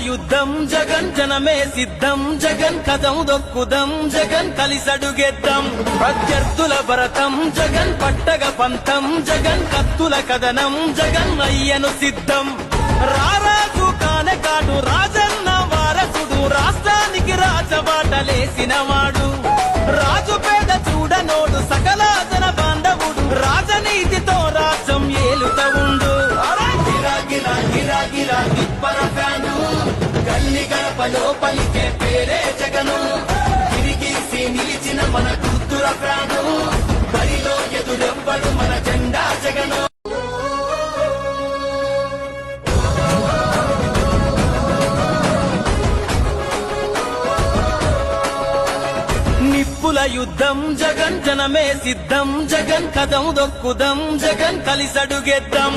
యుద్ధం జగన్ జనమే సిద్ధం జగన్ కదం దొక్కుదం జగన్ కలిసడుగెద్దం ప్రత్యర్థుల భరతం జగన్ పట్టగ పంతం జగన్ కత్తుల కథనం జగన్ అయ్యను సిద్ధం రారాజు కానకాడు రాజన్న వారసుడు రాష్ట్రానికి రాజబాటలేసిన వాడు రాజు పేద చూడనోడు సకల జన బాంధవుడు రాజనీతితో రాజ్యం ఏలుత ఉండు గిరా గిరా గిరా దిప్పర ఫ్యాను గల్లి గడపలో పలికే పేరే జగను తిరిగేసి నిలిచిన మన కూతుర ఫ్యాను బరిలో ఎదురెవ్వడు మన జెండా జగను నిప్పుల యుద్ధం జగన్ జనమే సిద్ధం జగన్ కదం దొక్కుదం జగన్ కలిసడుగెద్దం